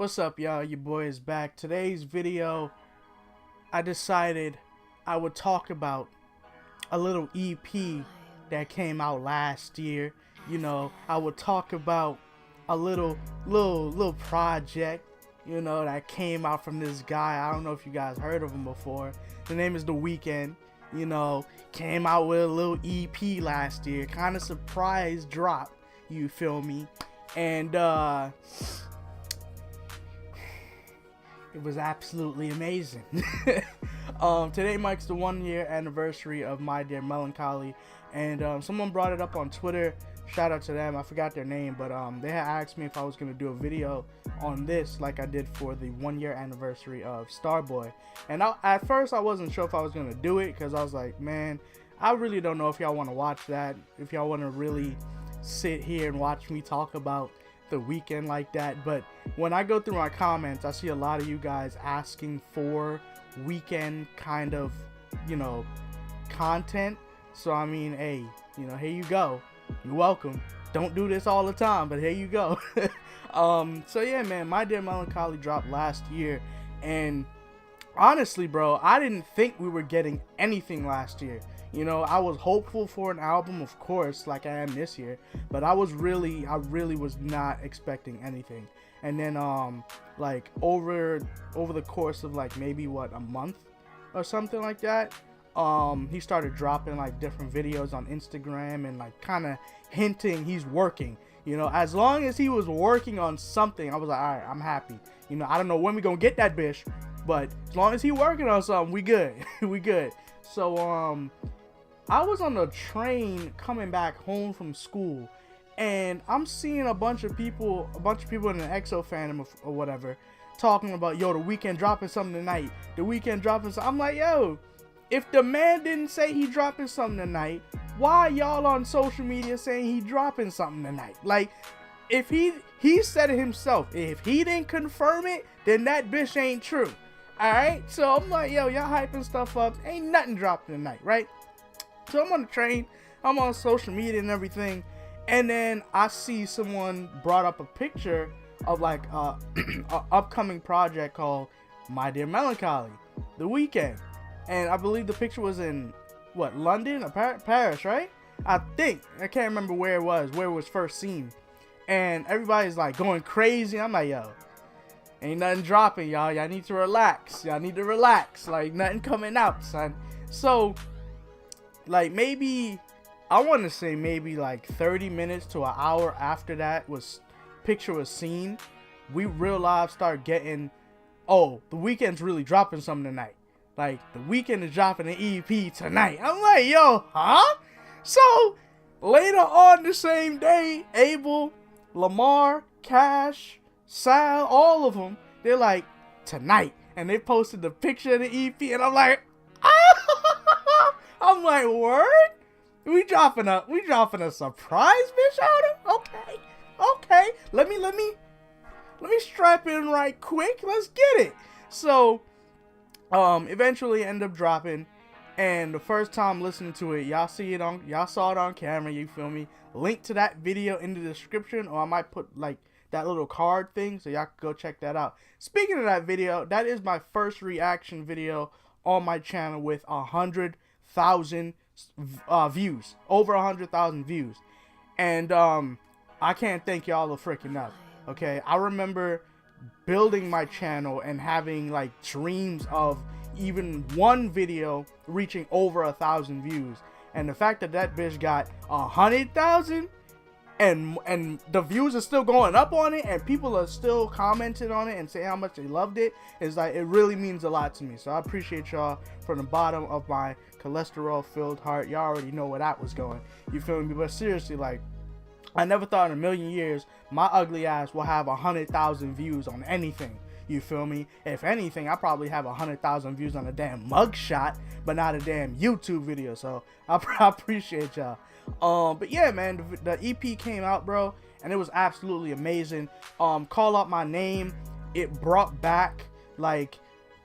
What's up, y'all? Your boy is back. Today's video, I decided I would talk about a little EP that came out last year. You know, I would talk about a little project, you know, that came out from this guy. I don't know if you guys heard of him before. The name is The Weeknd. You know, came out with a little EP last year. Kind of surprise drop, you feel me? And it was absolutely amazing. Today marks the 1-year anniversary of My Dear Melancholy, and someone brought it up on Twitter. Shout out to them. I forgot their name, but they had asked me if I was gonna do a video on this like I did for the 1-year anniversary of Starboy. And at first I wasn't sure if I was gonna do it, because I was like, man, I really don't know if y'all want to watch that, if y'all want to really sit here and watch me talk about The Weeknd like that. But when I go through my comments, I see a lot of you guys asking for Weeknd kind of, you know, content. So I mean, hey, you know, here you go. You're welcome. Don't do this all the time, but here you go. So yeah, man, My Dear Melancholy dropped last year, and honestly, bro, I didn't think we were getting anything last year. You know, I was hopeful for an album, of course, like I am this year, but I really was not expecting anything. And then like over the course of like maybe a month or something like that, he started dropping like different videos on Instagram and like kind of hinting he's working. You know, as long as he was working on something, I was like, all right, I'm happy. You know, I don't know when we gonna get that bitch, but as long as he working on something, we good. We good. So I was on the train coming back home from school, and I'm seeing a bunch of people in the EXO fandom or whatever talking about, yo, The Weeknd dropping something tonight. The Weeknd dropping something. I'm like, yo, if the man didn't say he dropping something tonight, why y'all on social media saying he dropping something tonight? Like, if he said it himself, if he didn't confirm it, then that bitch ain't true. Alright? So I'm like, yo, y'all hyping stuff up. Ain't nothing dropping tonight, right? So I'm on the train, I'm on social media and everything, and then I see someone brought up a picture of like a upcoming project called My Dear Melancholy, The Weeknd. And I believe the picture was in, what, London or Paris, right? I think. I can't remember where it was first seen. And everybody's like going crazy. I'm like, yo, ain't nothing dropping, y'all. Y'all need to relax. Y'all need to relax. Like, nothing coming out, son. So, like, maybe, I want to say maybe like 30 minutes to an hour after that picture was seen, we real live start getting, oh, The Weeknd's really dropping something tonight. Like, The Weeknd is dropping an EP tonight. I'm like, yo, huh? So, later on the same day, Abel, Lamar, Cash, Sal, all of them, they're like, tonight. And they posted the picture of the EP, and I'm like, I'm like, word? We dropping a surprise bitch on him? Okay. Let me strap in right quick. Let's get it. So, eventually end up dropping, and the first time listening to it, y'all saw it on camera, you feel me? Link to that video in the description, or I might put like that little card thing so y'all can go check that out. Speaking of that video, that is my first reaction video on my channel with 100,000 views, over 100,000 views, and I can't thank y'all a freaking enough. Okay, I remember building my channel and having like dreams of even one video reaching over 1,000 views, and the fact that that bitch got 100,000 and the views are still going up on it, and people are still commenting on it and saying how much they loved it, is like, it really means a lot to me. So I appreciate y'all from the bottom of my cholesterol filled heart. Y'all already know where that was going, you feel me? But seriously, like, I never thought in a million years my ugly ass will have 100,000 views on anything, you feel me? If anything, I probably have 100,000 views on a damn mugshot, but not a damn YouTube video. So I appreciate y'all. But yeah, man, the EP came out, bro, and it was absolutely amazing. Call Out My Name, it brought back, like,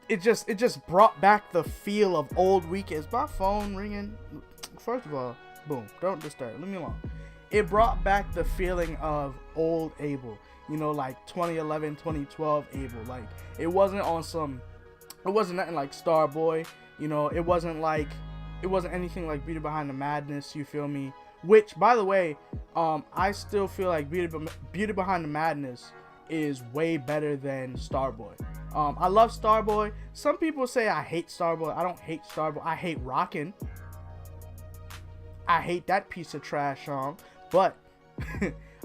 it just brought back the feel of old Weeknd. Is my phone ringing? First of all, boom, don't disturb, leave me alone. it brought back the feeling of old Abel, you know, like 2011, 2012 Abel. Like, it wasn't nothing like Starboy, you know, it wasn't anything like Beauty Behind the Madness, you feel me? Which, by the way, I still feel like Beauty Behind the Madness is way better than Starboy. I love Starboy. Some people say I hate Starboy. I don't hate Starboy. I hate Rockin'. I hate that piece of trash song. But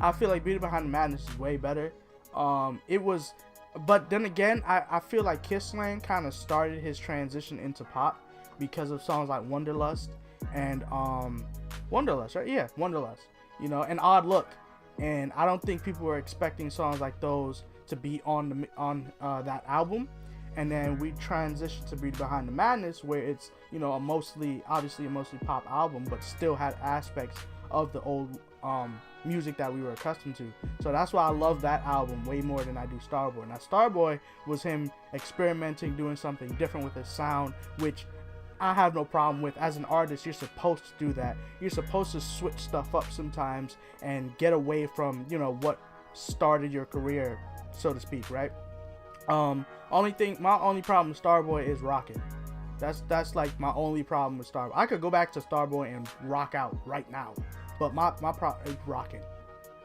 I feel like Beauty Behind the Madness is way better. But then again, I feel like Kissland kind of started his transition into pop because of songs like Wonderlust and Wonderlust, right? Yeah, Wonderlust. You know, and Odd Look. And I don't think people were expecting songs like those to be on that album. And then we transitioned to Beauty Behind the Madness, where it's, you know, obviously a mostly pop album, but still had aspects of the old music that we were accustomed to. So that's why I love that album way more than I do Starboy. Now, Starboy was him experimenting, doing something different with his sound, which I have no problem with. As an artist, you're supposed to do that. You're supposed to switch stuff up sometimes and get away from, you know, what started your career, so to speak, right? My only problem with Starboy is rocking. That's like my only problem with Starboy. I could go back to Starboy and rock out right now, but my problem is rocking.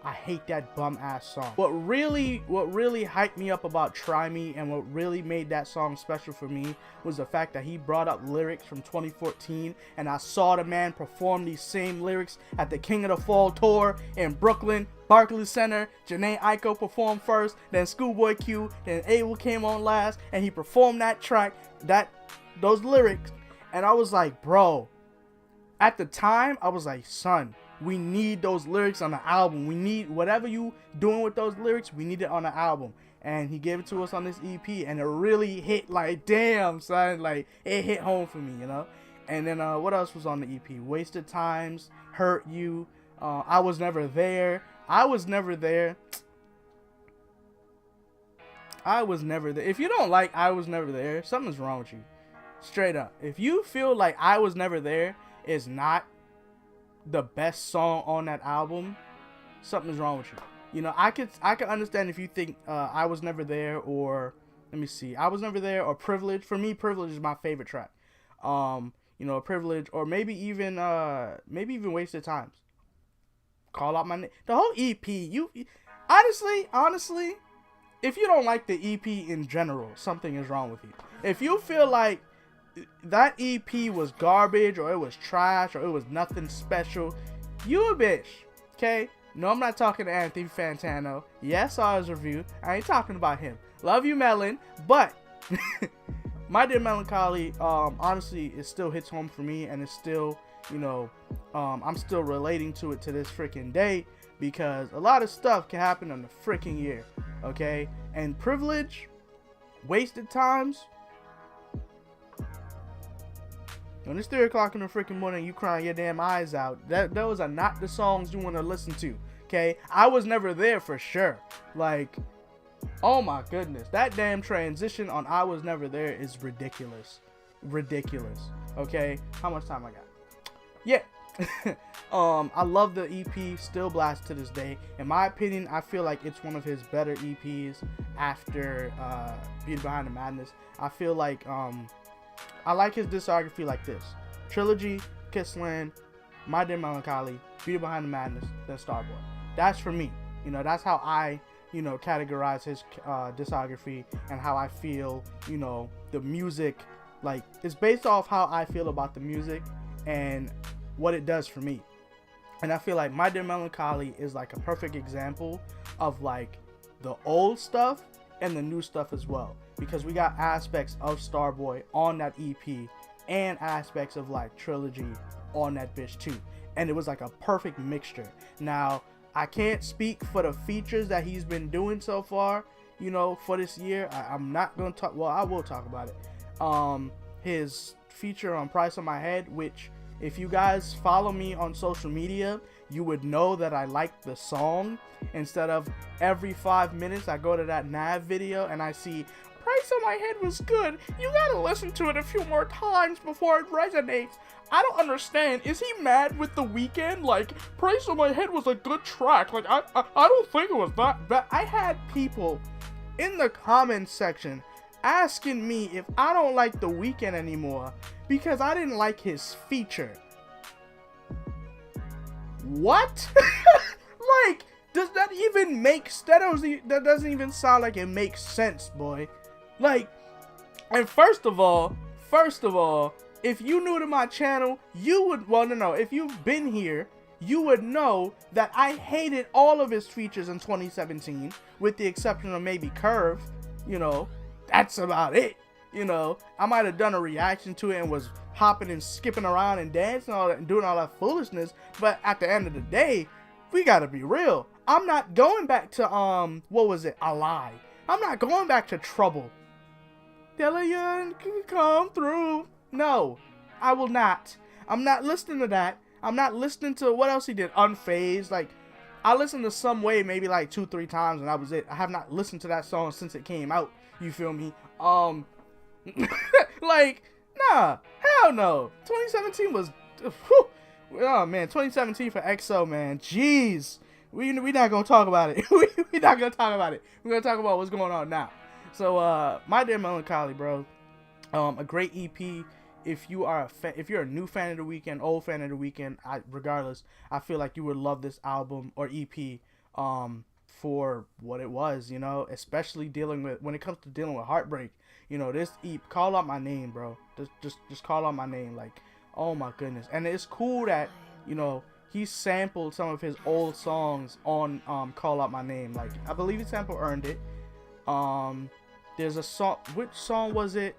I hate that bum ass song. What really hyped me up about Try Me, and what really made that song special for me, was the fact that he brought up lyrics from 2014, and I saw the man perform these same lyrics at the King of the Fall tour in Brooklyn, Barclays Center. Jhené Aiko performed first, then Schoolboy Q, then Abel came on last, and he performed that track, those lyrics, and I was like, bro, at the time, I was like, son, we need those lyrics on the album. We need whatever you doing with those lyrics, we need it on the album. And he gave it to us on this EP, and it really hit, like, damn, son, like, it hit home for me, you know? And then, what else was on the EP? Wasted Times, Hurt You, I Was Never There. I Was Never There. If you don't like I Was Never There, something's wrong with you. Straight up. If you feel like I Was Never There is not the best song on that album, something's wrong with you. You know, I could understand if you think I Was Never There, or let me see, I Was Never There, or Privilege. For me, Privilege is my favorite track. You know, Privilege, or maybe even Wasted Times. Call Out My Name. The whole EP, you honestly, if you don't like the EP in general, something is wrong with you. If you feel like that EP was garbage, or it was trash, or it was nothing special, you a bitch, okay? No, I'm not talking to Anthony Fantano. Yes, I saw his review. I ain't talking about him. Love you, Melon, but My Dear Melancholy, honestly, it still hits home for me, and it's still, you know, I'm still relating to it to this freaking day, because a lot of stuff can happen in a freaking year, okay? And Privilege, Wasted Times, when it's 3 o'clock in the freaking morning, you crying your damn eyes out, those are not the songs you want to listen to, okay? I Was Never There for sure. Like, oh my goodness, that damn transition on I Was Never There is ridiculous. Okay, how much time I got? Yeah. I love the EP, still blast to this day. In my opinion, I feel like it's one of his better EPs after Beauty Behind the Madness. I feel like I like his discography like this: Trilogy, Kissland, My Dear Melancholy, Beauty Behind the Madness, then Starboy. That's for me. You know, that's how I, you know, categorize his discography, and how I feel, you know, the music, like, it's based off how I feel about the music and what it does for me. And I feel like My Dear Melancholy is like a perfect example of like the old stuff and the new stuff as well, because we got aspects of Starboy on that EP and aspects of like Trilogy on that bitch too, and it was like a perfect mixture. Now, I can't speak for the features that he's been doing so far, you know, for this year. I'm not gonna talk, well, I will talk about it. His feature on Price on My Head, which, if you guys follow me on social media, you would know that I like the song. Instead of every 5 minutes I go to that Nav video and I see Price on My Head was good. You gotta listen to it a few more times before it resonates. I don't understand. Is he mad with The Weeknd? Like, Price on My Head was a good track. Like, I don't think it was that bad. I had people in the comments section asking me if I don't like The Weeknd anymore because I didn't like his feature. What? Like, does that even make sense? That doesn't even sound like it makes sense, boy. Like, and first of all, if you new to my channel, you would, well, no, if you've been here, you would know that I hated all of his features in 2017, with the exception of maybe Curve. You know, that's about it. You know, I might have done a reaction to it and was hopping and skipping around and dancing and all that and doing all that foolishness, but at the end of the day, we gotta be real. I'm not going back to, what was it? A Lie. I'm not going back to Trouble. Delian can come through. No, I will not. I'm not listening to that. I'm not listening to what else he did. Unfazed. Like, I listened to Some Way maybe like 2-3 times and that was it. I have not listened to that song since it came out. You feel me? Like, nah, hell no. 2017 was, whew. Oh man, 2017 for EXO, man. Jeez, we not gonna talk about it. we not gonna talk about it. We're gonna talk about what's going on now. So, My Dear Melancholy, bro. A great EP. If you are if you're a new fan of The Weeknd, old fan of The Weeknd, regardless, I feel like you would love this album or EP. For what it was, you know, especially when it comes to dealing with heartbreak. You know, this EP, Call Out My Name, bro. Just Call Out My Name. Like, oh my goodness. And it's cool that, you know, he sampled some of his old songs on Call Out My Name. Like, I believe he sampled Earned It. There's a song, which song was it?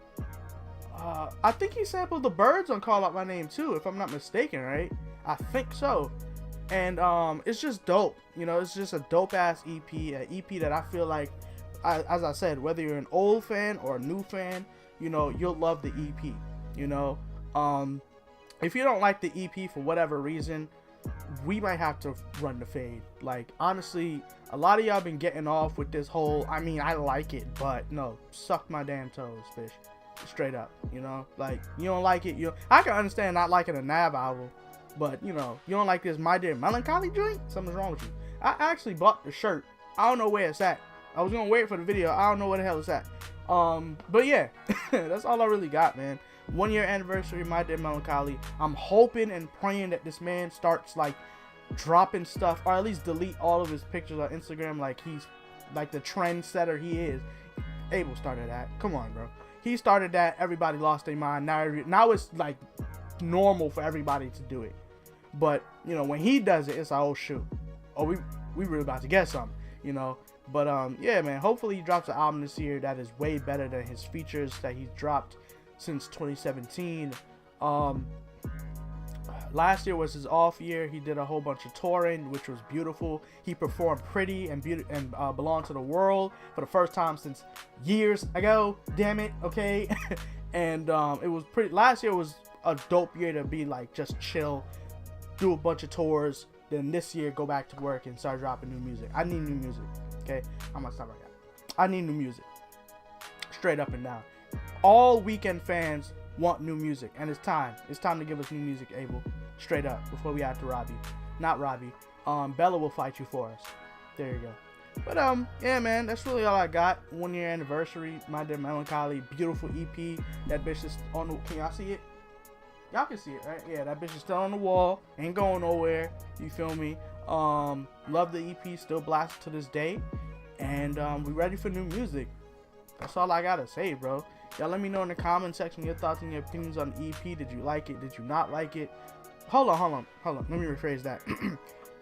I think he sampled The Birds on Call Out My Name too, if I'm not mistaken, right? I think so. And it's just dope. You know, it's just a dope ass EP, an EP that I feel like, as I said, whether you're an old fan or a new fan, you know, you'll love the EP. You know, if you don't like the EP for whatever reason, we might have to run the fade. Like, honestly, a lot of y'all been getting off with this whole, I mean, I like it, but no, suck my damn toes, fish. Straight up, you know, like, you don't like it, I can understand not liking a Nav album, but, you know, you don't like this My Dear Melancholy joint? Something's wrong with you. I actually bought the shirt. I don't know where it's at. I was gonna wait for the video. I don't know where the hell it's at. But yeah, that's all I really got, man. 1 year anniversary of My Dear Melancholy. I'm hoping and praying that this man starts, like, dropping stuff, or at least delete all of his pictures on Instagram like he's, like, the trendsetter he is. Abel started that. Come on, bro. He started that. Everybody lost their mind. Now it's, like, normal for everybody to do it. But, you know, when he does it, it's like, oh shoot, oh, we really about to get something, you know. But yeah, man, hopefully he drops an album this year that is way better than his features that he's dropped since 2017. Last year was his off year. He did a whole bunch of touring, which was beautiful. He performed Pretty and Belong to the World for the first time since years ago. Damn it, okay. And it was pretty. Last year was a dope year to be like just chill, do a bunch of tours. Then this year, go back to work and start dropping new music. I need new music. Okay, I'm gonna stop right now. I need new music. Straight up and down. All Weeknd fans want new music, and it's time. It's time to give us new music, Abel. Straight up, before we have to rob you. Not Robbie. Bella will fight you for us. There you go. But yeah, man, that's really all I got. 1 year anniversary, My Dear Melancholy, beautiful EP. That bitch is on the. Can y'all see it? Y'all can see it, right? Yeah, that bitch is still on the wall. Ain't going nowhere. You feel me? Love the EP. Still blasted to this day. And we ready for new music. That's all I gotta say, bro. Y'all let me know in the comment section your thoughts and your opinions on the EP. Did you like it? Did you not like it? Hold on. Let me rephrase that.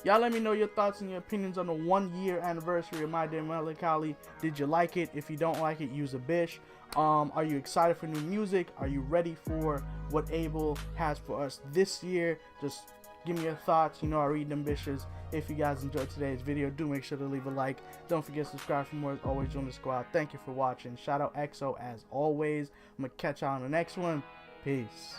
Y'all let me know your thoughts and your opinions on the 1 year anniversary of My Dear Melancholy. Did you like it? If you don't like it, use a bish. Are you excited for new music? Are you ready for what Abel has for us this year? Just give me your thoughts. You know I read them bishes. If you guys enjoyed today's video, do make sure to leave a like. Don't forget to subscribe for more. As always, join the squad. Thank you for watching. Shout out EXO as always. I'm going to catch y'all on the next one. Peace.